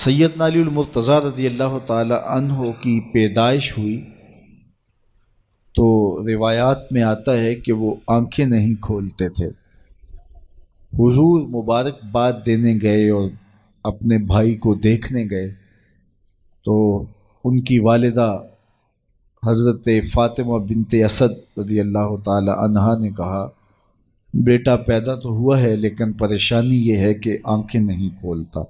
سیدنا علی المرتضیٰ رضی اللہ تعالی عنہ کی پیدائش ہوئی تو روایات میں آتا ہے کہ وہ آنکھیں نہیں کھولتے تھے۔ حضور مبارکباد دینے گئے اور اپنے بھائی کو دیکھنے گئے تو ان کی والدہ حضرت فاطمہ بنت اسد رضی اللہ تعالی عنہا نے کہا، بیٹا پیدا تو ہوا ہے لیکن پریشانی یہ ہے کہ آنکھیں نہیں کھولتا۔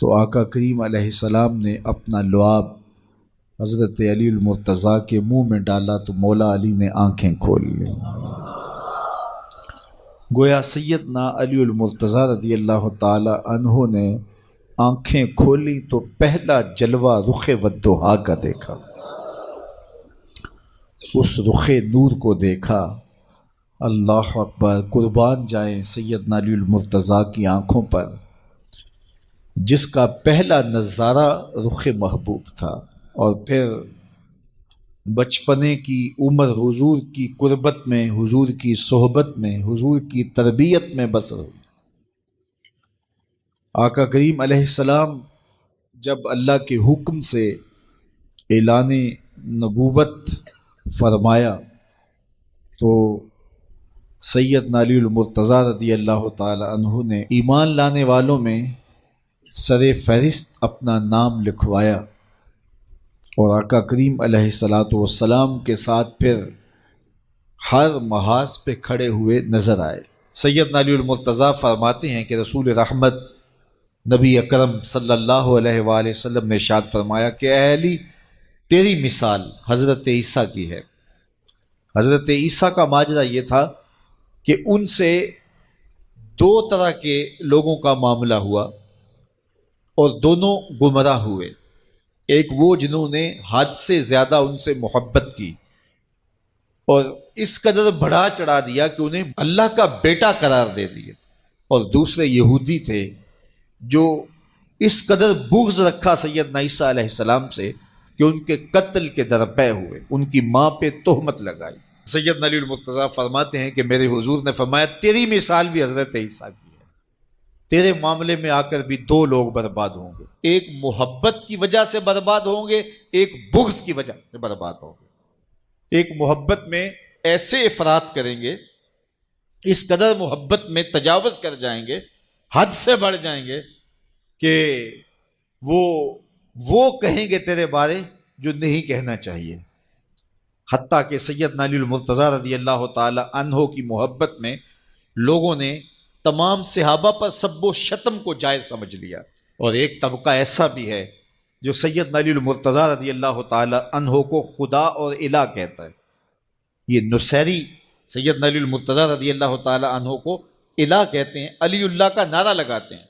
تو آقا کریم علیہ السلام نے اپنا لعاب حضرت علی المرتضیٰ کے منہ میں ڈالا تو مولا علی نے آنکھیں کھول لیں۔ گویا سیدنا علی المرتضیٰ رضی اللہ تعالی عنہ نے آنکھیں کھولی تو پہلا جلوہ رخ والضحیٰ کا دیکھا، اس رخ نور کو دیکھا۔ اللہ اکبر، قربان جائیں سیدنا علی المرتضیٰ کی آنکھوں پر، جس کا پہلا نظارہ رخ محبوب تھا، اور پھر بچپنے کی عمر حضور کی قربت میں، حضور کی صحبت میں، حضور کی تربیت میں بسر ہوئی۔ آقا کریم علیہ السلام جب اللہ کے حکم سے اعلان نبوت فرمایا تو سیدنا علی المرتضیٰ رضی اللہ تعالی عنہ نے ایمان لانے والوں میں سر فہرست اپنا نام لکھوایا، اور آقا کریم علیہ السلام کے ساتھ پھر ہر محاذ پہ کھڑے ہوئے نظر آئے۔ سیدنا علی المرتضیٰ فرماتے ہیں کہ رسول رحمت نبی اکرم صلی اللہ علیہ وآلہ وسلم نے ارشاد فرمایا کہ اے علی، تیری مثال حضرت عیسیٰ کی ہے۔ حضرت عیسیٰ کا ماجرا یہ تھا کہ ان سے دو طرح کے لوگوں کا معاملہ ہوا اور دونوں گمراہ ہوئے۔ ایک وہ جنہوں نے حد سے زیادہ ان سے محبت کی اور اس قدر بڑھا چڑھا دیا کہ انہیں اللہ کا بیٹا قرار دے دیا، اور دوسرے یہودی تھے جو اس قدر بغض رکھا سیدنا عیسیٰ علیہ السلام سے کہ ان کے قتل کے درپے ہوئے، ان کی ماں پہ تہمت لگائی۔ سیدنا علی المرتضیٰ فرماتے ہیں کہ میرے حضور نے فرمایا تیری مثال بھی حضرت عیسیٰ کی ہے، تیرے معاملے میں آ کر بھی دو لوگ برباد ہوں گے، ایک محبت کی وجہ سے برباد ہوں گے، ایک بغض کی وجہ سے برباد ہوں گے۔ ایک محبت میں ایسے افراط کریں گے، اس قدر محبت میں تجاوز کر جائیں گے، حد سے بڑھ جائیں گے کہ وہ کہیں گے تیرے بارے جو نہیں کہنا چاہیے۔ حتیٰ کہ سیدنا علی المرتضیٰ رضی اللہ تعالی عنہ کی محبت میں لوگوں نے تمام صحابہ پر سب و شتم کو جائز سمجھ لیا، اور ایک طبقہ ایسا بھی ہے جو سیدنا علی المرتضیٰ رضی اللہ تعالی عنہ کو خدا اور الہ کہتا ہے۔ یہ نصیری سیدنا علی المرتضیٰ رضی اللہ تعالی عنہ کو الہ کہتے ہیں، علی اللہ کا نعرہ لگاتے ہیں۔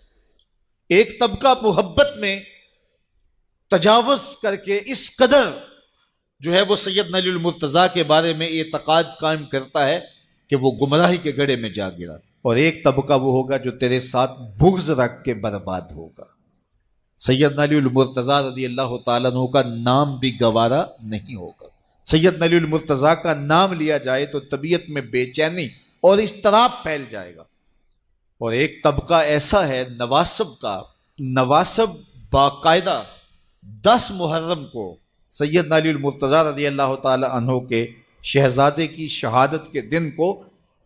ایک طبقہ محبت میں تجاوز کر کے اس قدر جو ہے وہ سیدنا علی المرتضیٰ کے بارے میں اعتقاد قائم کرتا ہے کہ وہ گمراہی کے گڑھے میں جا گرا، اور ایک طبقہ وہ ہوگا جو تیرے ساتھ بغض رکھ کے برباد ہوگا۔ سیدنا علی المرتضیٰ رضی اللہ تعالیٰ عنہ کا نام بھی گوارا نہیں ہوگا۔ سیدنا علی المرتضیٰ کا نام لیا جائے تو طبیعت میں بے چینی اور اضطراب پھیل جائے گا۔ اور ایک طبقہ ایسا ہے نواسب کا، نواسب باقاعدہ 10 محرم کو سیدنا علی المرتضیٰ رضی اللہ تعالی عنہ کے شہزادے کی شہادت کے دن کو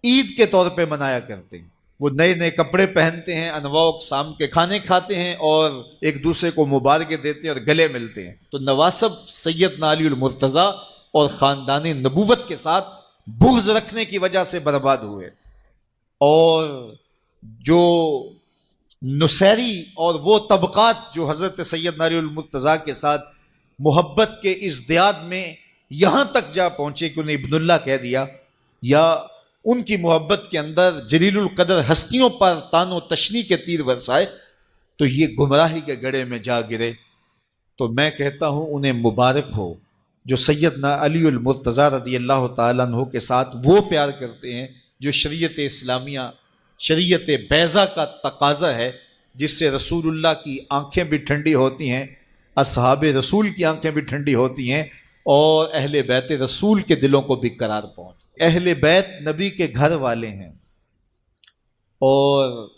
عید کے طور پہ منایا کرتے ہیں۔ وہ نئے نئے کپڑے پہنتے ہیں، انواع اقسام کے کھانے کھاتے ہیں، اور ایک دوسرے کو مبارکیں دیتے ہیں اور گلے ملتے ہیں۔ تو نواسب سیدنا علی المرتضیٰ اور خاندان نبوت کے ساتھ بغض رکھنے کی وجہ سے برباد ہوئے، اور جو نصیری اور وہ طبقات جو حضرت سیدنا علی المرتضیٰ کے ساتھ محبت کے ازدیاد میں یہاں تک جا پہنچے کہ انہیں ابن اللہ کہہ دیا، یا ان کی محبت کے اندر جلیل القدر ہستیوں پر تان و تشنیع کے تیر برسائے، تو یہ گمراہی کے گڑھے میں جا گرے۔ تو میں کہتا ہوں انہیں مبارک ہو جو سیدنا علی المرتضیٰ رضی اللہ تعالیٰ عنہ کے ساتھ وہ پیار کرتے ہیں جو شریعت اسلامیہ، شریعت بیضا کا تقاضا ہے، جس سے رسول اللہ کی آنکھیں بھی ٹھنڈی ہوتی ہیں، اصحاب رسول کی آنکھیں بھی ٹھنڈی ہوتی ہیں، اور اہل بیت رسول کے دلوں کو بھی قرار پہنچ۔ اہل بیت نبی کے گھر والے ہیں، اور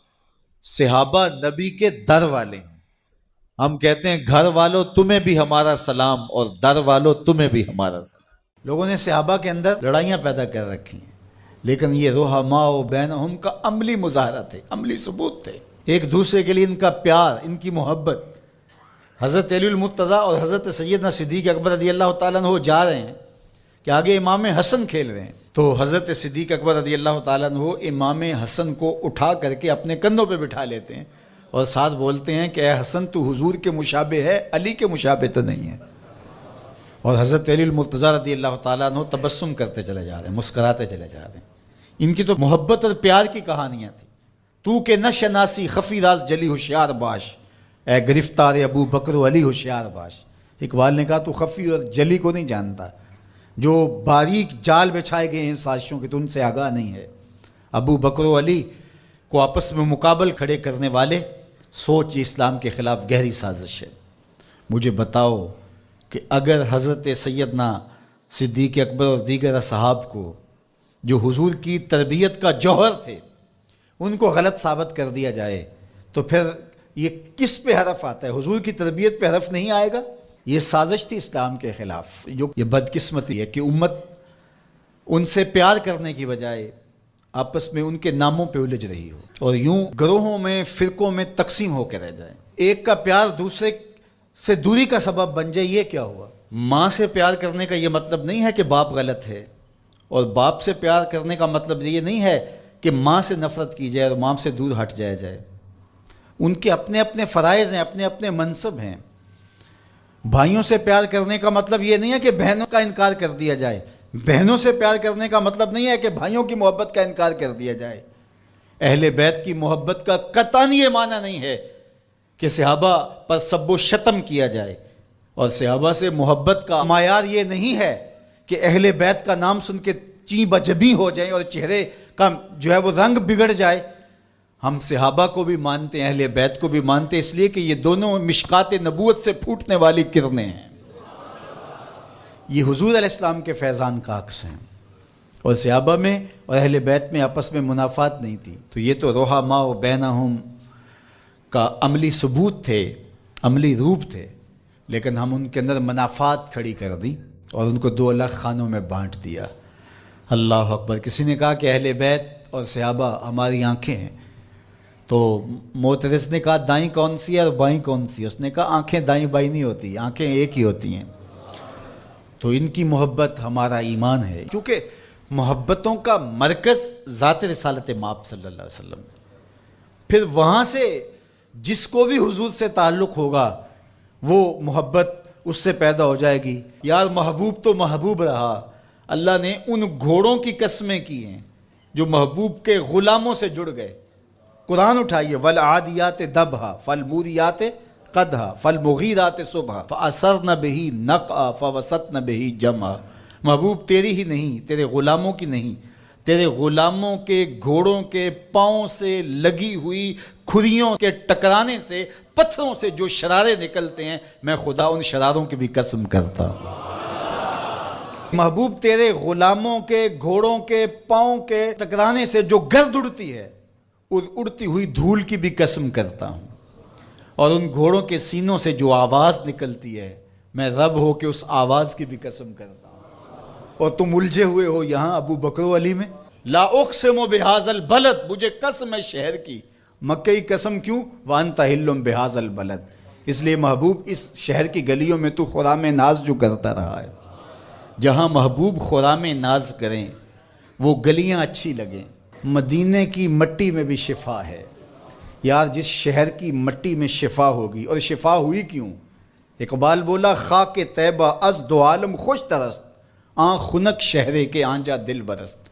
صحابہ نبی کے در والے ہیں، ہم کہتے ہیں گھر والوں تمہیں بھی ہمارا سلام اور در والوں تمہیں بھی ہمارا سلام۔ لوگوں نے صحابہ کے اندر لڑائیاں پیدا کر رکھی ہیں، لیکن یہ رحماء بینہم کا عملی مظاہرہ تھے، عملی ثبوت تھے، ایک دوسرے کے لیے ان کا پیار، ان کی محبت۔ حضرت علی المرتضیٰ اور حضرت سیدنا صدیق اکبر رضی اللہ تعالیٰ عنہ جا رہے ہیں کہ آگے امام حسن کھیل رہے ہیں، تو حضرت صدیق اکبر رضی اللہ تعالیٰ عنہ امام حسن کو اٹھا کر کے اپنے کندھوں پہ بٹھا لیتے ہیں اور ساتھ بولتے ہیں کہ اے حسن تو حضور کے مشابہ ہے، علی کے مشابہ تو نہیں ہے۔ اور حضرت علی المرتضیٰ رضی اللہ تعالیٰ عنہ تبسم کرتے چلے جا رہے ہیں، مسکراتے چلے جا رہے ہیں۔ ان کی تو محبت اور پیار کی کہانیاں تھیں۔ تو کہ نہ شناسی خفی راز جلی ہوشیار باش، اے گرفتار ابو بکر و علی ہوشیار باش۔ اقبال نے کہا تو خفی اور جلی کو نہیں جانتا، جو باریک جال بچھائے گئے ہیں سازشوں کے تو ان سے آگاہ نہیں ہے۔ ابو بکر و علی کو آپس میں مقابل کھڑے کرنے والے سوچ اسلام کے خلاف گہری سازش ہے۔ مجھے بتاؤ کہ اگر حضرت سیدنا صدیق اکبر اور دیگر اصحاب کو جو حضور کی تربیت کا جوہر تھے ان کو غلط ثابت کر دیا جائے تو پھر یہ کس پہ حرف آتا ہے؟ حضور کی تربیت پہ حرف نہیں آئے گا؟ یہ سازش تھی اسلام کے خلاف۔ جو یہ بدقسمتی ہے کہ امت ان سے پیار کرنے کی بجائے آپس میں ان کے ناموں پہ الجھ رہی ہو اور یوں گروہوں میں فرقوں میں تقسیم ہو کے رہ جائے۔ ایک کا پیار دوسرے سے دوری کا سبب بن جائے، یہ کیا ہوا؟ ماں سے پیار کرنے کا یہ مطلب نہیں ہے کہ باپ غلط ہے، اور باپ سے پیار کرنے کا مطلب یہ نہیں ہے کہ ماں سے نفرت کی جائے اور ماں سے دور ہٹ جائے۔ ان کے اپنے اپنے فرائض ہیں، اپنے اپنے منصب ہیں۔ بھائیوں سے پیار کرنے کا مطلب یہ نہیں ہے کہ بہنوں کا انکار کر دیا جائے، بہنوں سے پیار کرنے کا مطلب نہیں ہے کہ بھائیوں کی محبت کا انکار کر دیا جائے۔ اہل بیت کی محبت کا قطعاً یہ معنی نہیں ہے کہ صحابہ پر سب و شتم کیا جائے، اور صحابہ سے محبت کا معیار یہ نہیں ہے کہ اہل بیت کا نام سن کے چیں بجبی ہو جائیں اور چہرے کا جو ہے وہ رنگ بگڑ جائے۔ ہم صحابہ کو بھی مانتے ہیں، اہل بیت کو بھی مانتے ہیں، اس لیے کہ یہ دونوں مشکات نبوت سے پھوٹنے والی کرنیں ہیں، یہ حضور علیہ السلام کے فیضان کا عکس ہیں، اور صحابہ میں اور اہل بیت میں آپس میں منافات نہیں تھی۔ تو یہ تو رحماء بینہم کا عملی ثبوت تھے، عملی روپ تھے، لیکن ہم ان کے اندر منافات کھڑی کر دی اور ان کو دو الگ خانوں میں بانٹ دیا۔ اللہ اکبر۔ کسی نے کہا کہ اہل بیت اور صحابہ ہماری آنکھیں ہیں، تو معترض نے کہا دائیں کون سی ہے اور بائیں کون سی ہے؟ اس نے کہا آنکھیں دائیں بائیں نہیں ہوتی، آنکھیں ایک ہی ہوتی ہیں۔ تو ان کی محبت ہمارا ایمان ہے، کیونکہ محبتوں کا مرکز ذات رسالت مآب صلی اللہ علیہ وسلم، پھر وہاں سے جس کو بھی حضور سے تعلق ہوگا وہ محبت اس سے پیدا ہو جائے گی۔ یار محبوب تو محبوب رہا، اللہ نے ان گھوڑوں کی قسمیں کی ہیں جو محبوب کے غلاموں سے جڑ گئے۔ قرآن اٹھائیے، والعادیات ضبحا فالموریات قدحا فالمغیرات صبحا فاثرن بہ نقعا فوسطن بہ جمعا۔ محبوب تیری ہی نہیں، تیرے غلاموں کی نہیں، تیرے غلاموں کے گھوڑوں کے پاؤں سے لگی ہوئی کھریوں کے ٹکرانے سے، پتھروں سے جو شرارے نکلتے ہیں، میں خدا ان شراروں کی بھی قسم کرتا ہوں۔ محبوب تیرے غلاموں کے گھوڑوں کے پاؤں کے ٹکرانے سے جو گرد اڑتی ہے، اڑتی ہوئی دھول کی بھی قسم کرتا ہوں، اور ان گھوڑوں کے سینوں سے جو آواز نکلتی ہے، میں رب ہو کے اس آواز کی بھی قسم کرتا ہوں۔ اور تم الجھے ہوئے ہو یہاں ابو بکر و علی میں۔ لا اقسم بہذا البلد، مجھے قسم ہے شہر کی، مکہ کی قسم کیوں؟ وانت حل بہذا البلد، اس لیے محبوب اس شہر کی گلیوں میں تو خرام ناز جو کرتا رہا ہے۔ جہاں محبوب خرام ناز کریں وہ گلیاں اچھی لگیں۔ مدینے کی مٹی میں بھی شفا ہے یار، جس شہر کی مٹی میں شفا ہوگی، اور شفا ہوئی کیوں؟ اقبال بولا خاک طیبہ از دو عالم خوش ترست، آن خنک شہرے کے آنجا دل برست۔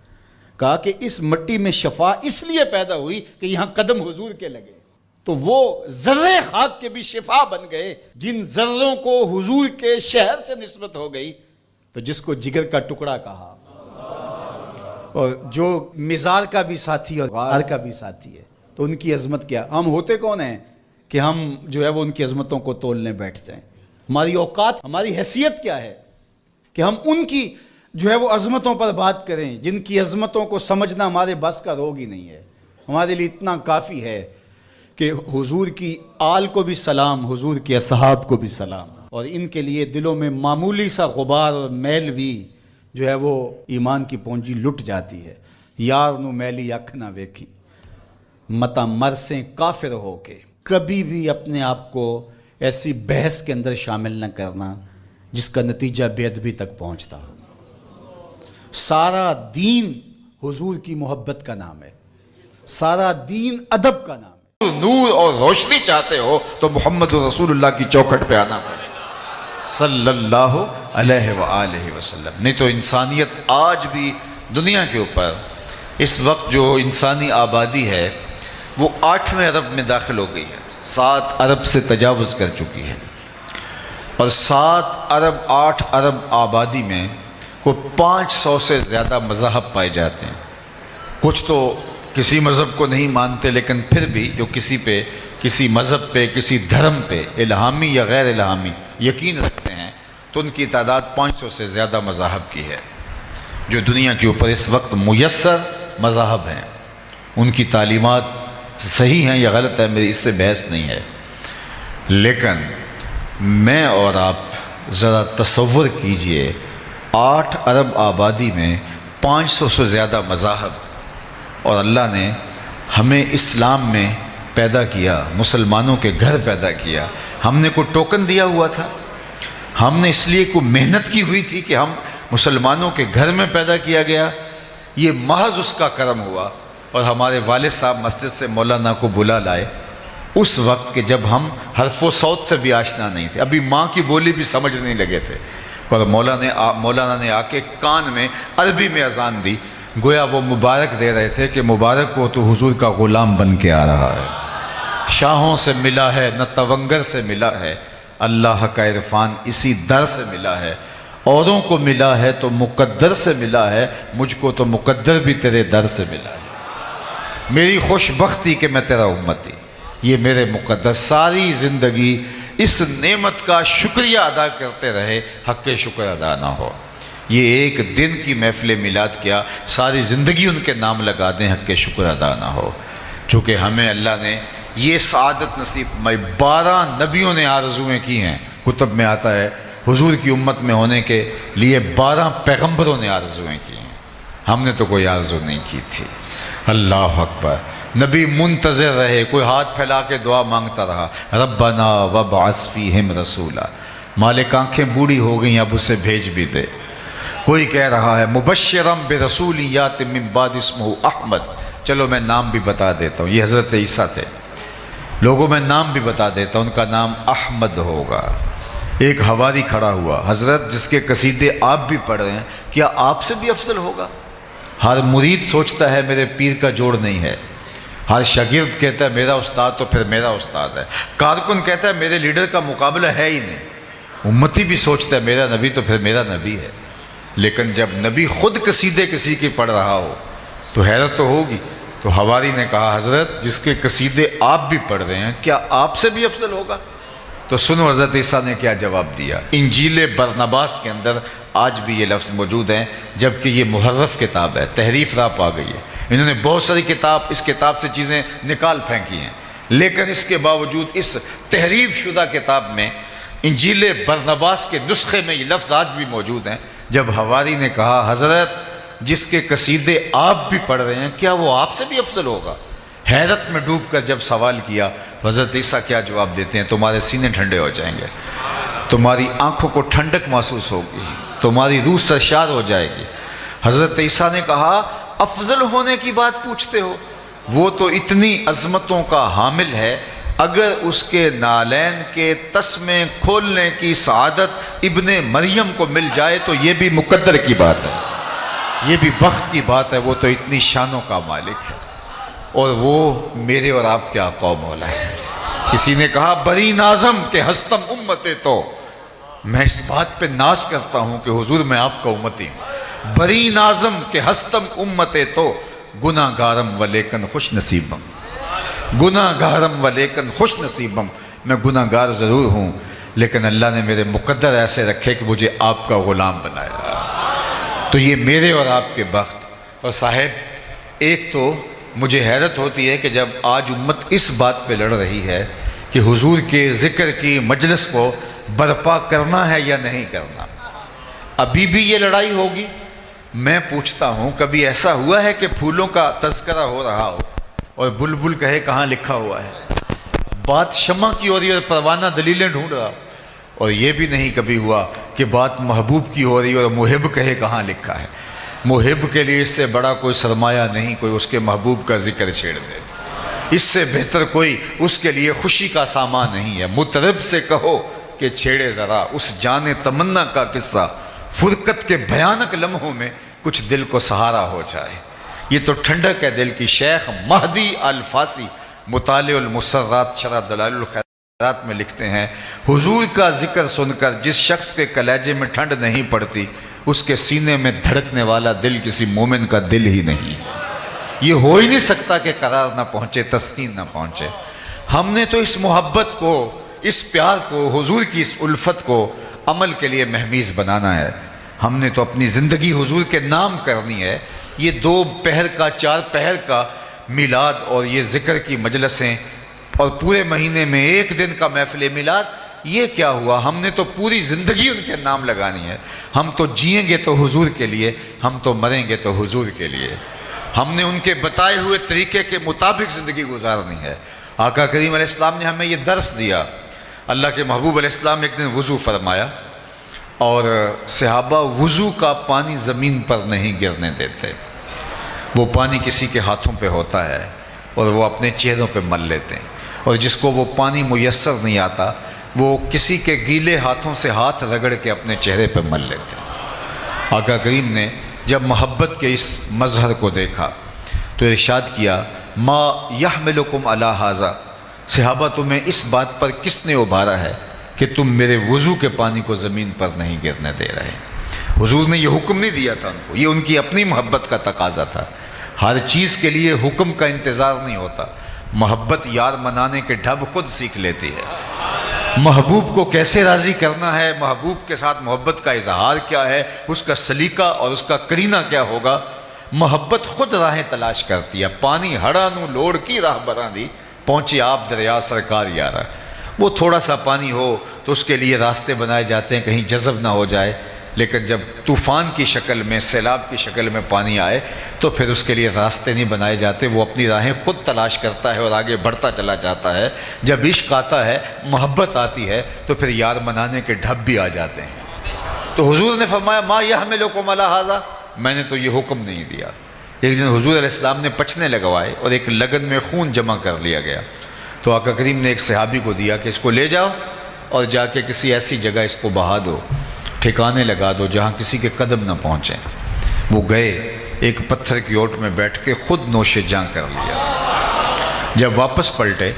کہا کہ اس مٹی میں شفا اس لیے پیدا ہوئی کہ یہاں قدم حضور کے لگے، تو وہ ذرے خاک کے بھی شفا بن گئے۔ جن ذروں کو حضور کے شہر سے نسبت ہو گئی تو جس کو جگر کا ٹکڑا کہا، اور جو مزار کا بھی ساتھی اور غار کا بھی ساتھی ہے، تو ان کی عظمت کیا؟ ہم ہوتے کون ہیں کہ ہم جو ہے وہ ان کی عظمتوں کو تولنے بیٹھ جائیں؟ ہماری اوقات، ہماری حیثیت کیا ہے کہ ہم ان کی جو ہے وہ عظمتوں پر بات کریں، جن کی عظمتوں کو سمجھنا ہمارے بس کا روگ ہی نہیں ہے۔ ہمارے لیے اتنا کافی ہے کہ حضور کی آل کو بھی سلام، حضور کے اصحاب کو بھی سلام، اور ان کے لیے دلوں میں معمولی سا غبار اور میل بھی جو ہے وہ ایمان کی پونجی لٹ جاتی ہے۔ یار نو میلی اکھ نہ ویکھی متا مرسیں کافر ہو کے، کبھی بھی اپنے آپ کو ایسی بحث کے اندر شامل نہ کرنا جس کا نتیجہ بے ادبی تک پہنچتا ہو۔ سارا دین حضور کی محبت کا نام ہے، سارا دین ادب کا نام ہے۔ نور اور روشنی چاہتے ہو تو محمد رسول اللہ کی چوکھٹ پہ آنا پڑے صلی اللہ علیہ وآلہ وسلم۔ نہیں تو انسانیت آج بھی دنیا کے اوپر اس وقت جو انسانی آبادی ہے وہ 8ویں ارب میں داخل ہو گئی ہے، 7 ارب سے تجاوز کر چکی ہے، اور 7 ارب 8 ارب آبادی میں کو 500 سے زیادہ مذاہب پائے جاتے ہیں۔ کچھ تو کسی مذہب کو نہیں مانتے، لیکن پھر بھی جو کسی پہ، کسی مذہب پہ، کسی دھرم پہ الہامی یا غیر الہامی یقین رکھتے ہیں، تو ان کی تعداد 500 سے زیادہ مذاہب کی ہے جو دنیا کے اوپر اس وقت میسر مذاہب ہیں۔ ان کی تعلیمات صحیح ہیں یا غلط ہے، میری اس سے بحث نہیں ہے، لیکن میں اور آپ ذرا تصور کیجئے 8 ارب آبادی میں 500 سے زیادہ مذاہب، اور اللہ نے ہمیں اسلام میں پیدا کیا، مسلمانوں کے گھر پیدا کیا۔ ہم نے کوئی ٹوکن دیا ہوا تھا؟ ہم نے اس لیے کوئی محنت کی ہوئی تھی کہ ہم مسلمانوں کے گھر میں پیدا کیا گیا؟ یہ محض اس کا کرم ہوا، اور ہمارے والد صاحب مسجد سے مولانا کو بلا لائے اس وقت کہ جب ہم حرف و صوت سے بھی آشنا نہیں تھے، ابھی ماں کی بولی بھی سمجھ نہیں لگے تھے، اور مولانا نے آ کے کان میں عربی میں اذان دی، گویا وہ مبارک دے رہے تھے کہ مبارک کو تو حضور کا غلام بن کے آ رہا ہے، شاہوں سے ملا ہے نہ تونگر سے ملا ہے، اللہ کا عرفان اسی در سے ملا ہے، اوروں کو ملا ہے تو مقدر سے ملا ہے، مجھ کو تو مقدر بھی تیرے در سے ملا ہے، میری خوش بختی کہ میں تیرا امتی، یہ میرے مقدر۔ ساری زندگی اس نعمت کا شکریہ ادا کرتے رہے، حق شکر ادا نہ ہو۔ یہ ایک دن کی محفل میلاد کیا، ساری زندگی ان کے نام لگا دیں، حق شکر ادا نہ ہو۔ چونکہ ہمیں اللہ نے یہ سعادت نصیب فرمائی، 12 نبیوں نے آرزویں کی ہیں، کتب میں آتا ہے حضور کی امت میں ہونے کے لیے 12 پیغمبروں نے آرزویں کی ہیں، ہم نے تو کوئی آرزو نہیں کی تھی۔ اللہ اکبر۔ نبی منتظر رہے، کوئی ہاتھ پھیلا کے دعا مانگتا رہا، ربنا وابعث فیہم رسولا، مالک آنکھیں بوڑھی ہو گئیں اب اسے بھیج بھی دے۔ کوئی کہہ رہا ہے مبشرا برسول یات من بعد اسمہ احمد، چلو میں نام بھی بتا دیتا ہوں، یہ حضرت عیسیٰ تھے، لوگوں میں نام بھی بتا دیتا ہوں، ان کا نام احمد ہوگا۔ ایک حواری کھڑا ہوا، حضرت جس کے قصیدے آپ بھی پڑھ رہے ہیں، کیا آپ سے بھی افضل ہوگا؟ ہر مرید سوچتا ہے میرے پیر کا جوڑ نہیں ہے، ہر شاگرد کہتا ہے میرا استاد تو پھر میرا استاد ہے، کارکن کہتا ہے میرے لیڈر کا مقابلہ ہے ہی نہیں، امتی بھی سوچتا ہے میرا نبی تو پھر میرا نبی ہے۔ لیکن جب نبی خود قصیدے کسی کی پڑھ رہا ہو تو حیرت تو ہوگی۔ تو حواری نے کہا حضرت جس کے قصیدے آپ بھی پڑھ رہے ہیں کیا آپ سے بھی افضل ہوگا؟ تو سنو حضرت عیسیٰ نے کیا جواب دیا۔ انجیل برنباس کے اندر آج بھی یہ لفظ موجود ہیں، جبکہ یہ محرف کتاب ہے، تحریف راپ آ گئی ہے، انہوں نے بہت ساری اس کتاب سے چیزیں نکال پھینکی ہیں، لیکن اس کے باوجود اس تحریف شدہ کتاب میں انجیل برنباس کے نسخے میں یہ لفظ آج بھی موجود ہیں۔ جب حواری نے کہا حضرت جس کے قصیدے آپ بھی پڑھ رہے ہیں کیا وہ آپ سے بھی افضل ہوگا؟ حیرت میں ڈوب کر جب سوال کیا تو حضرت عیسیٰ کیا جواب دیتے ہیں؟ تمہارے سینے ٹھنڈے ہو جائیں گے، تمہاری آنکھوں کو ٹھنڈک محسوس ہوگی، تمہاری روح سرشار ہو جائے گی۔ حضرت عیسیٰ نے کہا افضل ہونے کی بات پوچھتے ہو، وہ تو اتنی عظمتوں کا حامل ہے، اگر اس کے نالین کے تسمے کھولنے کی سعادت ابن مریم کو مل جائے تو یہ بھی مقدر کی بات ہے، یہ بھی بخت کی بات ہے، وہ تو اتنی شانوں کا مالک ہے، اور وہ میرے اور آپ کے آقا و مولا ہے۔ کسی نے کہا بری نازم کہ ہستم امتے، تو میں اس بات پہ ناز کرتا ہوں کہ حضور میں آپ کا امتی ہوں۔ بری نازم کہ ہستم امتے تو گناہ گارم و لیکن خوش نصیبم، گناہ گارم و لیکن خوش نصیبم، میں گناہ گار ضرور ہوں لیکن اللہ نے میرے مقدر ایسے رکھے کہ مجھے آپ کا غلام بنایا، تو یہ میرے اور آپ کے بخت۔ اور صاحب ایک تو مجھے حیرت ہوتی ہے کہ جب آج امت اس بات پہ لڑ رہی ہے کہ حضور کے ذکر کی مجلس کو برپا کرنا ہے یا نہیں کرنا، ابھی بھی یہ لڑائی ہوگی۔ میں پوچھتا ہوں کبھی ایسا ہوا ہے کہ پھولوں کا تذکرہ ہو رہا ہو اور بلبل کہے کہاں لکھا ہوا ہے؟ بات شمع کی ہو رہی ہے اور پروانہ دلیلیں ڈھونڈ رہا، اور یہ بھی نہیں کبھی ہوا کہ بات محبوب کی ہو رہی ہے اور محب کہے کہاں لکھا ہے۔ محب کے لیے اس سے بڑا کوئی سرمایہ نہیں کوئی اس کے محبوب کا ذکر چھیڑ دے، اس سے بہتر کوئی اس کے لیے خوشی کا سامان نہیں ہے۔ مطرب سے کہو کہ چھیڑے ذرا اس جان تمنا کا قصہ، فرقت کے بھیانک لمحوں میں کچھ دل کو سہارا ہو جائے۔ یہ تو ٹھنڈک ہے دل کی۔ شیخ مہدی الفاسی مطالع المسرات شرح دلائل الخیرات میں لکھتے ہیں، حضور کا ذکر سن کر جس شخص کے کلیجے میں ٹھنڈ نہیں پڑتی، اس کے سینے میں دھڑکنے والا دل کسی مومن کا دل ہی نہیں۔ یہ ہو ہی نہیں سکتا کہ قرار نہ پہنچے، تسکین نہ پہنچے۔ ہم نے تو اس محبت کو، اس پیار کو، حضور کی اس الفت کو عمل کے لیے مہمیز بنانا ہے۔ ہم نے تو اپنی زندگی حضور کے نام کرنی ہے۔ یہ 2 پہر کا 4 پہر کا میلاد اور یہ ذکر کی مجلسیں اور پورے مہینے میں 1 دن کا محفل میلاد، یہ کیا ہوا؟ ہم نے تو پوری زندگی ان کے نام لگانی ہے۔ ہم تو جئیں گے تو حضور کے لیے، ہم تو مریں گے تو حضور کے لیے۔ ہم نے ان کے بتائے ہوئے طریقے کے مطابق زندگی گزارنی ہے۔ آقا کریم علیہ السلام نے ہمیں یہ درس دیا۔ اللہ کے محبوب علیہ السلام نے ایک دن وضو فرمایا اور صحابہ وضو کا پانی زمین پر نہیں گرنے دیتے، وہ پانی کسی کے ہاتھوں پہ ہوتا ہے اور وہ اپنے چہروں پہ مل لیتے ہیں، اور جس کو وہ پانی میسر نہیں آتا وہ کسی کے گیلے ہاتھوں سے ہاتھ رگڑ کے اپنے چہرے پہ مل لیتے ہیں۔ آقا کریم نے جب محبت کے اس مظہر کو دیکھا تو ارشاد کیا، ما یحملکم علی ھذا، صحابہ تمہیں اس بات پر کس نے ابھارا ہے کہ تم میرے وضو کے پانی کو زمین پر نہیں گرنے دے رہے؟ حضور نے یہ حکم نہیں دیا تھا ان کو، یہ ان کی اپنی محبت کا تقاضا تھا۔ ہر چیز کے لیے حکم کا انتظار نہیں ہوتا، محبت یار منانے کے ڈھب خود سیکھ لیتی ہے۔ محبوب کو کیسے راضی کرنا ہے، محبوب کے ساتھ محبت کا اظہار کیا ہے، اس کا سلیقہ اور اس کا قرینہ کیا ہوگا، محبت خود راہیں تلاش کرتی ہے۔ پانی ہڑا نو لوڑ کی راہ براں دی، پہنچے آپ دریا سرکار یارا۔ وہ تھوڑا سا پانی ہو تو اس کے لیے راستے بنائے جاتے ہیں کہیں جذب نہ ہو جائے، لیکن جب طوفان کی شکل میں، سیلاب کی شکل میں پانی آئے تو پھر اس کے لیے راستے نہیں بنائے جاتے، وہ اپنی راہیں خود تلاش کرتا ہے اور آگے بڑھتا چلا جاتا ہے۔ جب عشق آتا ہے، محبت آتی ہے تو پھر یار منانے کے ڈھب بھی آ جاتے ہیں۔ تو حضور نے فرمایا، ما یحملکم علی ھذا، میں نے تو یہ حکم نہیں دیا۔ ایک دن حضور علیہ السلام نے پچنے لگوائے اور ایک لگن میں خون جمع کر لیا گیا، تو آقا کریم نے ایک صحابی کو دیا کہ اس کو لے جاؤ اور جا کے کسی ایسی جگہ اس کو بہا دو، ٹھکانے لگا دو جہاں کسی کے قدم نہ پہنچیں۔ وہ گئے، ایک پتھر کی اوٹ میں بیٹھ کے خود نوش جاں کر لیا۔ جب واپس پلٹے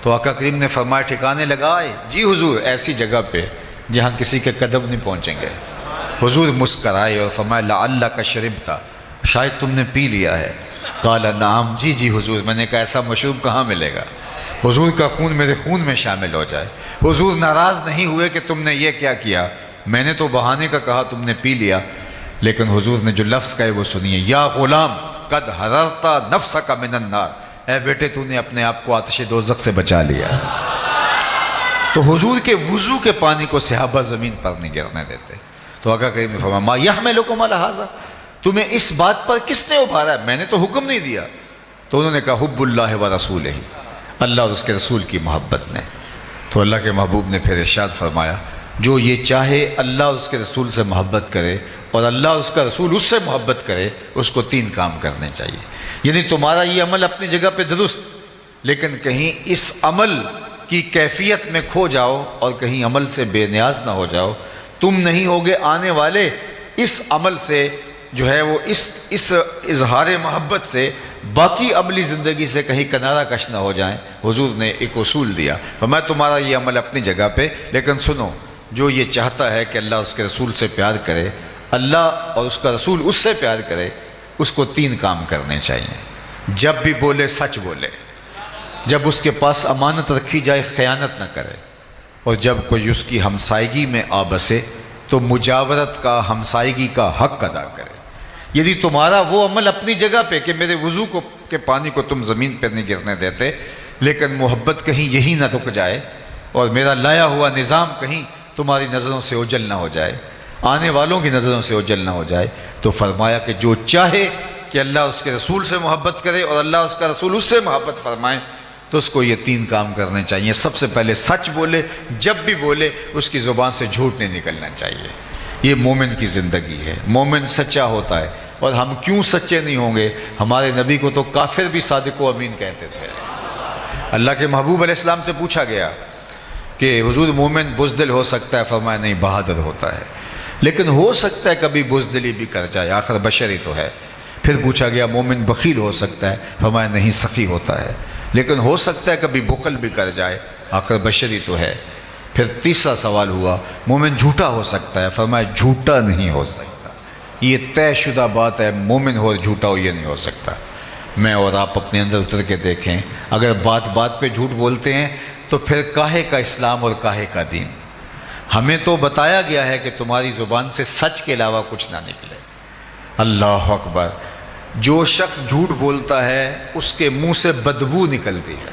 تو آقا کریم نے فرمایا، ٹھکانے لگائے؟ جی حضور، ایسی جگہ پہ جہاں کسی کے قدم نہیں پہنچیں گے۔ حضور مسکرائے اور فرمایا، لعلک شربت، شاید تم نے پی لیا ہے۔ قال نعم، جی جی حضور، میں نے کہا ایسا مشروب کہاں ملے گا، حضور کا خون میرے خون میں شامل ہو جائے۔ حضور ناراض نہیں ہوئے کہ تم نے یہ کیا کیا، میں نے تو بہانے کا کہا، تم نے پی لیا، لیکن حضور نے جو لفظ کہے وہ سنیے، یا غلام قد حررت نفسک من النار، اے بیٹے تو نے اپنے آپ کو آتش دوزخ سے بچا لیا۔ تو حضور کے وضو کے پانی کو صحابہ زمین پر نہیں گرنے دیتے۔ تو آقا کریم نے فرمایا، ما یحملکم علی ھذا، تمہیں اس بات پر کس نے ابھارا ہے، میں نے تو حکم نہیں دیا۔ تو انہوں نے کہا، حب اللہ و رسولہ، اللہ اور اس کے رسول کی محبت نے۔ تو اللہ کے محبوب نے پھر ارشاد فرمایا، جو یہ چاہے اللہ اور اس کے رسول سے محبت کرے اور اللہ اور اس کا رسول اس سے محبت کرے، اس کو 3 کام کرنے چاہیے۔ یعنی تمہارا یہ عمل اپنی جگہ پہ درست، لیکن کہیں اس عمل کی کیفیت میں کھو جاؤ اور کہیں عمل سے بے نیاز نہ ہو جاؤ، تم نہیں ہوگے آنے والے اس عمل سے جو ہے وہ اس اظہار محبت سے باقی عملی زندگی سے کہیں کنارہ کش نہ ہو جائیں۔ حضور نے ایک اصول دیا، فرمایا تمہارا یہ عمل اپنی جگہ پہ، لیکن سنو، جو یہ چاہتا ہے کہ اللہ اس کے رسول سے پیار کرے، اللہ اور اس کا رسول اس سے پیار کرے، اس کو 3 کام کرنے چاہیے۔ جب بھی بولے سچ بولے، جب اس کے پاس امانت رکھی جائے خیانت نہ کرے، اور جب کوئی اس کی ہمسائیگی میں آ بسے تو مجاورت کا، ہمسائیگی کا حق ادا کرے۔ یدی تمہارا وہ عمل اپنی جگہ پہ کہ میرے وضو کے کہ پانی کو تم زمین پر نہیں گرنے دیتے، لیکن محبت کہیں یہی نہ رک جائے اور میرا لایا ہوا نظام کہیں تمہاری نظروں سے اوجھل نہ ہو جائے، آنے والوں کی نظروں سے اوجھل نہ ہو جائے۔ تو فرمایا کہ جو چاہے کہ اللہ اس کے رسول سے محبت کرے اور اللہ اس کا رسول اس سے محبت فرمائے، تو اس کو یہ 3 کام کرنے چاہیے۔ سب سے پہلے سچ بولے، جب بھی بولے اس کی زبان سے جھوٹ نہیں نکلنا چاہیے۔ یہ مومن کی زندگی ہے، مومن سچا ہوتا ہے۔ اور ہم کیوں سچے نہیں ہوں گے؟ ہمارے نبی کو تو کافر بھی صادق و امین کہتے تھے۔ اللہ کے محبوب علیہ السلام سے پوچھا گیا کہ حضور مومن بزدل ہو سکتا ہے؟ فرمایا نہیں، بہادر ہوتا ہے، لیکن ہو سکتا ہے کبھی بزدلی بھی کر جائے، آخر بشر ہی تو ہے۔ پھر پوچھا گیا مومن بخیل ہو سکتا ہے؟ فرمایا نہیں، سخی ہوتا ہے، لیکن ہو سکتا ہے کبھی بخل بھی کر جائے، آخر بشر ہی تو ہے۔ پھر تیسرا سوال ہوا مومن جھوٹا ہو سکتا ہے؟ فرمایا جھوٹا نہیں ہو سکتا، یہ طے شدہ بات ہے، مومن ہو اور جھوٹا ہو یہ نہیں ہو سکتا۔ میں اور آپ اپنے اندر اتر کے دیکھیں، اگر بات بات پہ جھوٹ بولتے ہیں تو پھر کاہے کا اسلام اور کاہے کا دین؟ ہمیں تو بتایا گیا ہے کہ تمہاری زبان سے سچ کے علاوہ کچھ نہ نکلے۔ اللہ اکبر! جو شخص جھوٹ بولتا ہے اس کے منہ سے بدبو نکلتی ہے،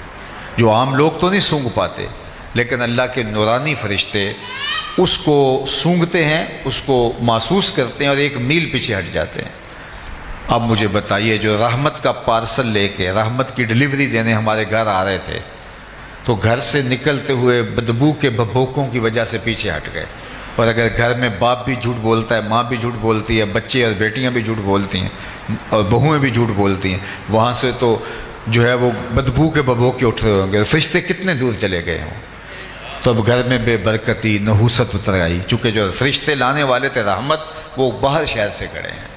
جو عام لوگ تو نہیں سونگھ پاتے، لیکن اللہ کے نورانی فرشتے اس کو سونگھتے ہیں، اس کو محسوس کرتے ہیں اور 1 میل پیچھے ہٹ جاتے ہیں۔ اب مجھے بتائیے، جو رحمت کا پارسل لے کے رحمت کی ڈلیوری دینے ہمارے گھر آ رہے تھے، تو گھر سے نکلتے ہوئے بدبو کے بھبوکوں کی وجہ سے پیچھے ہٹ گئے۔ اور اگر گھر میں باپ بھی جھوٹ بولتا ہے، ماں بھی جھوٹ بولتی ہے، بچے اور بیٹیاں بھی جھوٹ بولتی ہیں اور بہویں بھی جھوٹ بولتی ہیں، وہاں سے تو جو ہے وہ بدبو کے بھبوکے اٹھ رہے ہوں گے، فرشتے کتنے دور چلے گئے ہوں۔ تو اب گھر میں بے برکتی، نحوست اتر آئی، چونکہ جو فرشتے لانے والے تھے رحمت، وہ باہر شہر سے کھڑے ہیں۔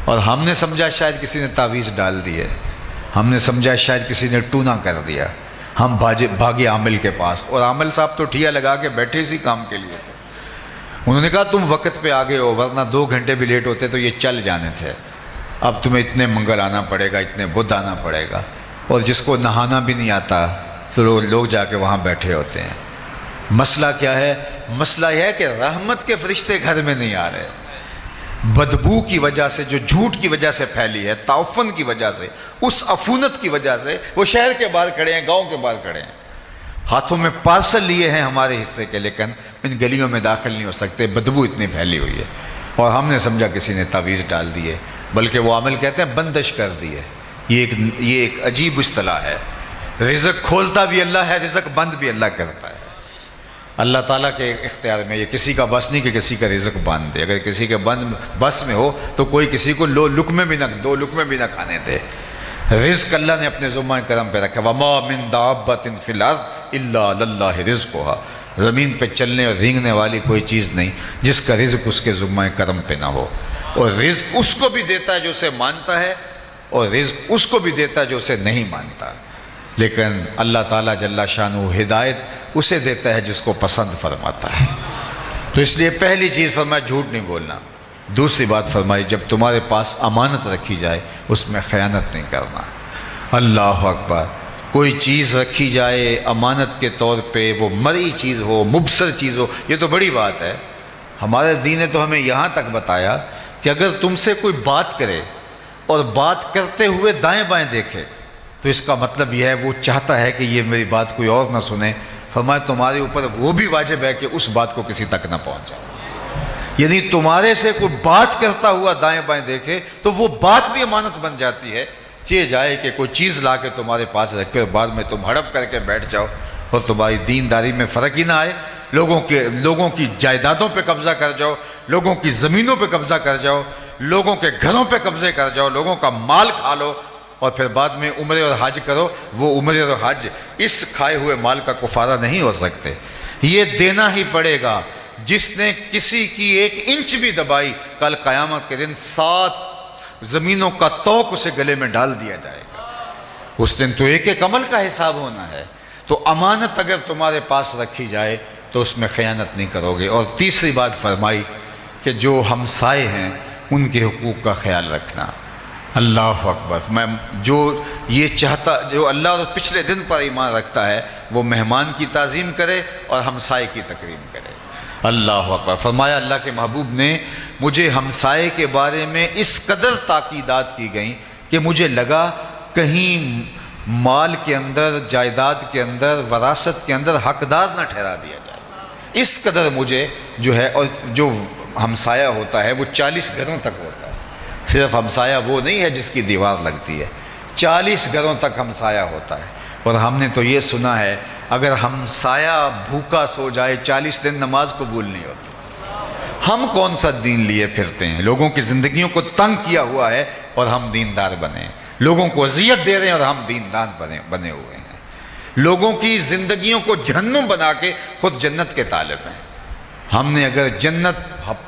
اور ہم نے سمجھا شاید کسی نے تعویذ ڈال دی ہے، ہم نے سمجھا شاید کسی نے ٹونا کر دیا، ہم بھاگے عامل کے پاس، اور عامل صاحب تو ٹھیا لگا کے بیٹھے اسی کام کے لیے تھے۔ انہوں نے کہا تم وقت پہ آ گئے ہو، ورنہ 2 گھنٹے بھی لیٹ ہوتے تو یہ چل جانے تھے، اب تمہیں اتنے منگل آنا پڑے گا، اتنے بدھ آنا پڑے گا۔ اور جس کو نہانا بھی نہیں آتا تو لوگ جا کے وہاں بیٹھے ہوتے ہیں۔ مسئلہ کیا ہے؟ مسئلہ یہ ہے کہ رحمت کے فرشتے گھر میں نہیں آ رہے، بدبو کی وجہ سے، جو جھوٹ کی وجہ سے پھیلی ہے، تعفن کی وجہ سے، اس عفونت کی وجہ سے وہ شہر کے باہر کھڑے ہیں، گاؤں کے باہر کھڑے ہیں، ہاتھوں میں پارسل لیے ہیں ہمارے حصے کے، لیکن ان گلیوں میں داخل نہیں ہو سکتے، بدبو اتنی پھیلی ہوئی ہے۔ اور ہم نے سمجھا کسی نے تعویذ ڈال دی ہے، بلکہ وہ عامل کہتے ہیں بندش کر دی ہے۔ یہ ایک عجیب اصطلاح ہے۔ رزق کھولتا بھی اللہ ہے، رزق بند بھی اللہ کرتا ہے۔ اللہ تعالیٰ کے اختیار میں، یہ کسی کا بس نہیں کہ کسی کا رزق باندھ دے۔ اگر کسی کے بس میں ہو تو کوئی کسی کو 2 لقمے بھی نہ کھانے دے۔ رزق اللہ نے اپنے ذمہ کرم پہ رکھا۔ وَمَا مِن دَابَّةٍ فِي الْأَرْضِ إِلَّا لِلَّهِ رِزْقُهَا۔ زمین پہ چلنے اور رینگنے والی کوئی چیز نہیں جس کا رزق اس کے ذمہ کرم پہ نہ ہو۔ اور رزق اس کو بھی دیتا ہے جو اسے مانتا ہے، اور رزق اس کو بھی دیتا ہے جو اسے نہیں مانتا۔ لیکن اللہ تعالیٰ جل شانہ ہدایت اسے دیتا ہے جس کو پسند فرماتا ہے۔ تو اس لیے پہلی چیز فرمایا جھوٹ نہیں بولنا۔ دوسری بات فرمائی جب تمہارے پاس امانت رکھی جائے اس میں خیانت نہیں کرنا۔ اللہ اکبر! کوئی چیز رکھی جائے امانت کے طور پہ، وہ مرئی چیز ہو، مبصر چیز ہو، یہ تو بڑی بات ہے۔ ہمارے دین نے تو ہمیں یہاں تک بتایا کہ اگر تم سے کوئی بات کرے اور بات کرتے ہوئے دائیں بائیں دیکھے تو اس کا مطلب یہ ہے وہ چاہتا ہے کہ یہ میری بات کوئی اور نہ سنے۔ فرمایا تمہارے اوپر وہ بھی واجب ہے کہ اس بات کو کسی تک نہ پہنچائے۔ یعنی تمہارے سے کوئی بات کرتا ہوا دائیں بائیں دیکھے تو وہ بات بھی امانت بن جاتی ہے۔ چہ جائے کہ کوئی چیز لا کے تمہارے پاس رکھے اور بعد میں تم ہڑپ کر کے بیٹھ جاؤ اور تمہاری دینداری میں فرق ہی نہ آئے، لوگوں کی جائیدادوں پہ قبضہ کر جاؤ، لوگوں کی زمینوں پہ قبضہ کر جاؤ، لوگوں کے گھروں پہ قبضے کر جاؤ، لوگوں کا مال کھا لو، اور پھر بعد میں عمرے اور حج کرو۔ وہ عمرے اور حج اس کھائے ہوئے مال کا کفارہ نہیں ہو سکتے، یہ دینا ہی پڑے گا۔ جس نے کسی کی 1 انچ بھی دبائی، کل قیامت کے دن 7 زمینوں کا توق اسے گلے میں ڈال دیا جائے گا۔ اس دن تو ایک عمل کا حساب ہونا ہے۔ تو امانت اگر تمہارے پاس رکھی جائے تو اس میں خیانت نہیں کرو گے۔ اور تیسری بات فرمائی کہ جو ہمسائے ہیں ان کے حقوق کا خیال رکھنا۔ اللہ اکبر! جو اللہ اور پچھلے دن پر ایمان رکھتا ہے وہ مہمان کی تعظیم کرے اور ہمسائے کی تکریم کرے۔ اللہ اکبر! فرمایا اللہ کے محبوب نے مجھے ہمسائے کے بارے میں اس قدر تاکیدات کی گئیں کہ مجھے لگا کہیں مال کے اندر، جائیداد کے اندر، وراثت کے اندر حقدار نہ ٹھہرا دیا جائے، اس قدر مجھے جو ہے. اور جو ہمسایہ ہوتا ہے وہ 40 گھروں تک ہوتا ہے، صرف ہمسایہ وہ نہیں ہے جس کی دیوار لگتی ہے، 40 گھروں تک ہمسایہ ہوتا ہے. اور ہم نے تو یہ سنا ہے اگر ہمسایہ بھوکا سو جائے 40 دن نماز قبول نہیں ہوتی. ہم کون سا دین لیے پھرتے ہیں؟ لوگوں کی زندگیوں کو تنگ کیا ہوا ہے اور ہم دیندار بنے ہیں. لوگوں کو اذیت دے رہے ہیں اور ہم دیندار بنے ہوئے ہیں. لوگوں کی زندگیوں کو جہنم بنا کے خود جنت کے طالب ہیں. ہم نے اگر جنت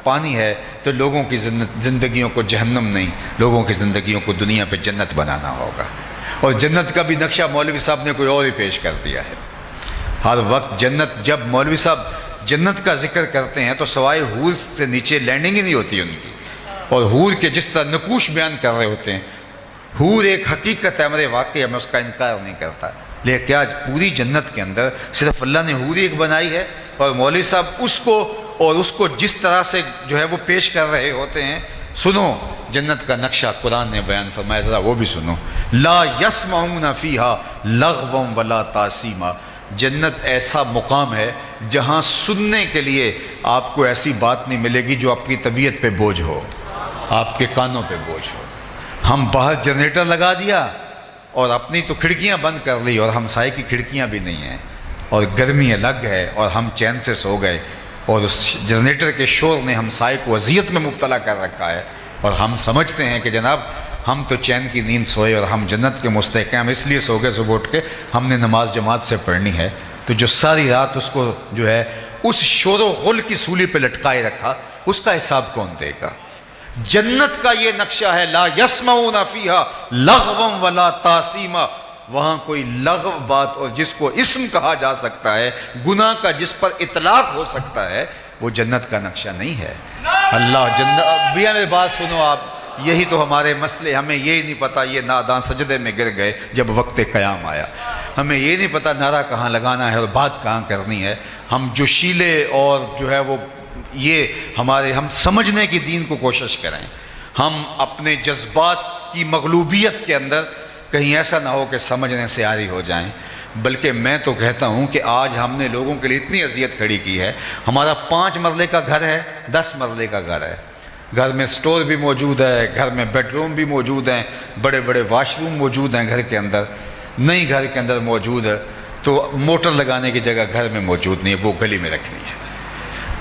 پانی ہے تو لوگوں کی زندگیوں کو جہنم نہیں، لوگوں کی زندگیوں کو دنیا پہ جنت بنانا ہوگا. اور جنت کا بھی نقشہ مولوی صاحب نے کوئی اور ہی پیش کر دیا ہے. ہر وقت جنت، جب مولوی صاحب جنت کا ذکر کرتے ہیں تو سوائے حور سے نیچے لینڈنگ ہی نہیں ہوتی ان کی. اور حور کے جس طرح نقوش بیان کر رہے ہوتے ہیں، حور ایک حقیقت ہے، ہمارے واقعہ میں اس کا انکار نہیں کرتا. لیکن کیا پوری جنت کے اندر صرف اللہ نے حور ایک بنائی ہے اور مولوی صاحب اس کو جس طرح سے جو ہے وہ پیش کر رہے ہوتے ہیں. سنو جنت کا نقشہ قرآن نے بیان فرمایا، ذرا وہ بھی سنو. لا یسمعون فیہا لغوا ولا تاثیما. جنت ایسا مقام ہے جہاں سننے کے لیے آپ کو ایسی بات نہیں ملے گی جو آپ کی طبیعت پہ بوجھ ہو، آپ کے کانوں پہ بوجھ ہو. ہم باہر جنریٹر لگا دیا اور اپنی تو کھڑکیاں بند کر لی اور ہمسائے کی کھڑکیاں بھی نہیں ہیں اور گرمی الگ ہے اور ہم چین سے سو گئے اور اس جنریٹر کے شور نے ہمسائے کو اذیت میں مبتلا کر رکھا ہے. اور ہم سمجھتے ہیں کہ جناب ہم تو چین کی نیند سوئے اور ہم جنت کے مستحق ہیں، ہم اس لیے سو گئے صبح اٹھ کے ہم نے نماز جماعت سے پڑھنی ہے. تو جو ساری رات اس کو جو ہے اس شور و غل کی سولی پہ لٹکائے رکھا، اس کا حساب کون دے گا؟ جنت کا یہ نقشہ ہے، لا یسمعون فیہا لغوا ولا تاثیما. وہاں کوئی لغو بات اور جس کو اسم کہا جا سکتا ہے، گناہ کا جس پر اطلاق ہو سکتا ہے، وہ جنت کا نقشہ نہیں ہے. اللہ جنت بھی میری بات سنو آپ، یہی تو ہمارے مسئلے. ہمیں یہی نہیں پتا یہ ناداں سجدے میں گر گئے جب وقت قیام آیا. ہمیں یہ نہیں پتا نعرہ کہاں لگانا ہے اور بات کہاں کرنی ہے. ہم جوشیلے اور جو ہے وہ یہ ہم سمجھنے کی دین کو کوشش کریں. ہم اپنے جذبات کی مغلوبیت کے اندر کہیں ایسا نہ ہو کہ سمجھنے سے عاری ہو جائیں. بلکہ میں تو کہتا ہوں کہ آج ہم نے لوگوں کے لیے اتنی اذیت کھڑی کی ہے. ہمارا 5 مرلے کا گھر ہے، 10 مرلے کا گھر ہے، گھر میں سٹور بھی موجود ہے، گھر میں بیڈ روم بھی موجود ہیں، بڑے بڑے واش روم موجود ہیں گھر کے اندر. نئی گھر کے اندر موجود ہے تو موٹر لگانے کی جگہ گھر میں موجود نہیں ہے، وہ گلی میں رکھنی ہے.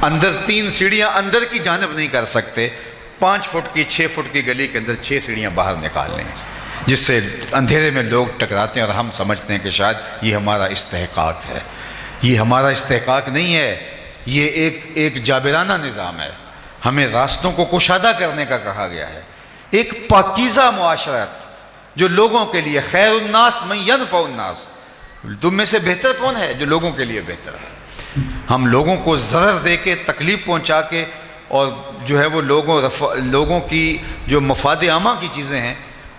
اندر 3 سیڑھیاں اندر کی جانب نہیں کر سکتے، 5 فٹ کی 6 فٹ کی گلی کے اندر 6 سیڑھیاں باہر نکالنے ہیں، جس سے اندھیرے میں لوگ ٹکراتے ہیں اور ہم سمجھتے ہیں کہ شاید یہ ہمارا استحقاق ہے. یہ ہمارا استحقاق نہیں ہے، یہ ایک جابرانہ نظام ہے. ہمیں راستوں کو کشادہ کرنے کا کہا گیا ہے. ایک پاکیزہ معاشرت جو لوگوں کے لیے، خیر الناس من ینفع الناس. تم میں سے بہتر کون ہے؟ جو لوگوں کے لیے بہتر ہے. ہم لوگوں کو ضرر دے کے، تکلیف پہنچا کے اور جو ہے وہ لوگوں کی جو مفاد عامہ کی چیزیں ہیں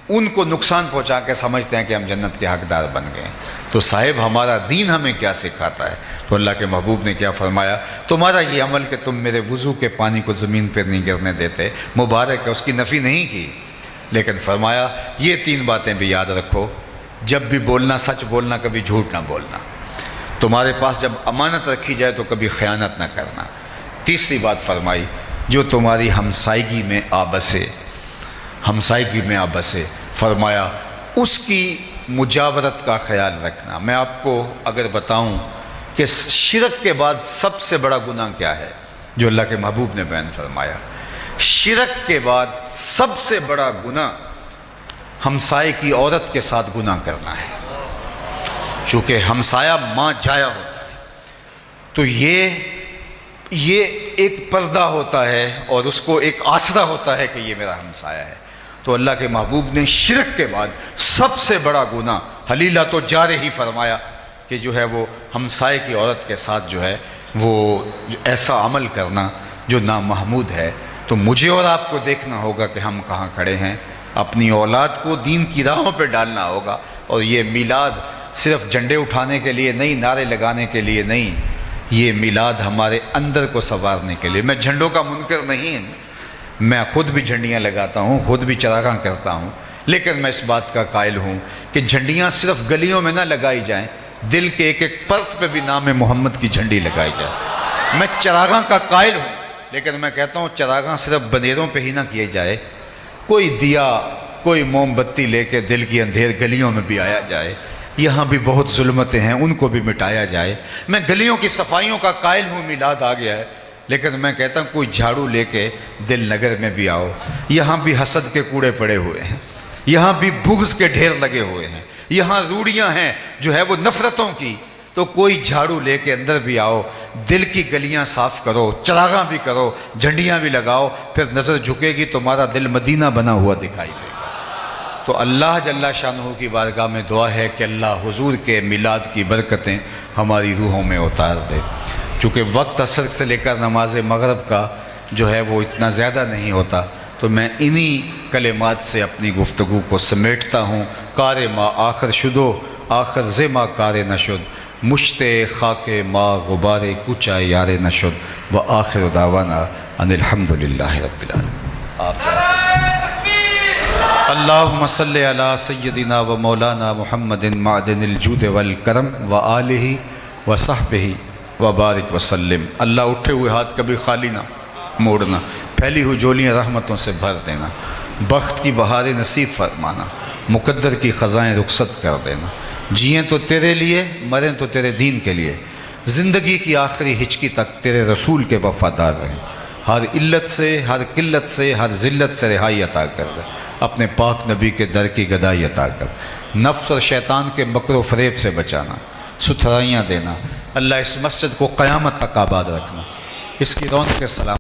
ان کو نقصان پہنچا کے سمجھتے ہیں کہ ہم جنت کے حقدار بن گئے ہیں. تو صاحب ہمارا دین ہمیں کیا سکھاتا ہے؟ تو اللہ کے محبوب نے کیا فرمایا؟ تمہارا یہ عمل کہ تم میرے وضو کے پانی کو زمین پر نہیں گرنے دیتے، مبارک ہے، اس کی نفی نہیں کی. لیکن فرمایا یہ 3 باتیں بھی یاد رکھو. جب بھی بولنا سچ بولنا، کبھی جھوٹ نہ بولنا. تمہارے پاس جب امانت رکھی جائے تو کبھی خیانت نہ کرنا. تیسری بات فرمائی، جو تمہاری ہمسائیگی میں آبسے، فرمایا اس کی مجاورت کا خیال رکھنا. میں آپ کو اگر بتاؤں کہ شرک کے بعد سب سے بڑا گناہ کیا ہے جو اللہ کے محبوب نے بیان فرمایا، شرک کے بعد سب سے بڑا گناہ ہمسائے کی عورت کے ساتھ گناہ کرنا ہے. چونکہ ہمسایہ ماں جایا ہوتا ہے تو یہ ایک پردہ ہوتا ہے اور اس کو ایک آسرا ہوتا ہے کہ یہ میرا ہمسایہ ہے. تو اللہ کے محبوب نے شرک کے بعد سب سے بڑا گناہ حلیلہ تو جارے ہی فرمایا کہ جو ہے وہ ہمسائے کی عورت کے ساتھ جو ہے وہ ایسا عمل کرنا جو نامحمود ہے. تو مجھے اور آپ کو دیکھنا ہوگا کہ ہم کہاں کھڑے ہیں. اپنی اولاد کو دین کی راہوں پہ ڈالنا ہوگا. اور یہ میلاد صرف جھنڈے اٹھانے کے لیے نہیں، نعرے لگانے کے لیے نہیں، یہ میلاد ہمارے اندر کو سنوارنے کے لیے. میں جھنڈوں کا منکر نہیں، میں خود بھی جھنڈیاں لگاتا ہوں، خود بھی چراغاں کرتا ہوں، لیکن میں اس بات کا قائل ہوں کہ جھنڈیاں صرف گلیوں میں نہ لگائی جائیں، دل کے ایک ایک پرت پہ بھی نام محمد کی جھنڈی لگائی جائے۔ میں چراغاں کا قائل ہوں، لیکن میں کہتا ہوں چراغاں صرف بنیروں پہ ہی نہ کیے جائے، کوئی دیا، کوئی موم بتی لے کے دل کی اندھیر گلیوں میں بھی آیا جائے۔ یہاں بھی بہت ظلمتیں ہیں، ان کو بھی مٹایا جائے۔ میں گلیوں کی صفائیوں کا قائل ہوں، میلاد آ گیا ہے، لیکن میں کہتا ہوں کوئی جھاڑو لے کے دل نگر میں بھی آؤ۔ یہاں بھی حسد کے کوڑے پڑے ہوئے ہیں، یہاں بھی بغض کے ڈھیر لگے ہوئے ہیں، یہاں روڑیاں ہیں جو ہے وہ نفرتوں کی، تو کوئی جھاڑو لے کے اندر بھی آؤ، دل کی گلیاں صاف کرو، چراغاں بھی کرو، جھنڈیاں بھی لگاؤ، پھر نظر جھکے گی تمہارا دل مدینہ بنا ہوا دکھائی دے گا۔ تو اللہ جل شانہ کی بارگاہ میں دعا ہے کہ اللہ حضور کے میلاد کی برکتیں ہماری روحوں میں اتار دے۔ چونکہ وقت عصر سے لے کر نماز مغرب کا جو ہے وہ اتنا زیادہ نہیں ہوتا، تو میں انہی کلمات سے اپنی گفتگو کو سمیٹتا ہوں۔ کار ما آخر شدو آخر زما کار نشد، مشت خاک ما غبار کوچا یار نشد، و آخر دعوانا ان الحمدللہ رب العالمین۔ اللہم صلی علی سیدنا و مولانا محمد معدن الجود والکرم و آلہ و صحبہ و بارک وسلم۔ اللہ اٹھے ہوئے ہاتھ کبھی خالی نہ موڑنا، پھیلی ہوئی جولیاں رحمتوں سے بھر دینا، بخت کی بہاریں نصیب فرمانا، مقدر کی خزائیں رخصت کر دینا۔ جئیں تو تیرے لیے، مریں تو تیرے دین کے لیے، زندگی کی آخری ہچکی تک تیرے رسول کے وفادار رہیں۔ ہر علت سے، ہر قلت سے، ہر ذلت سے رہائی عطا کر دے، اپنے پاک نبی کے در کی گدائی عطا کر، نفس اور شیطان کے مکر و فریب سے بچانا، ستھرائیاں دینا۔ اللہ اس مسجد کو قیامت تک آباد رکھنا، اس کی رونق کے سلام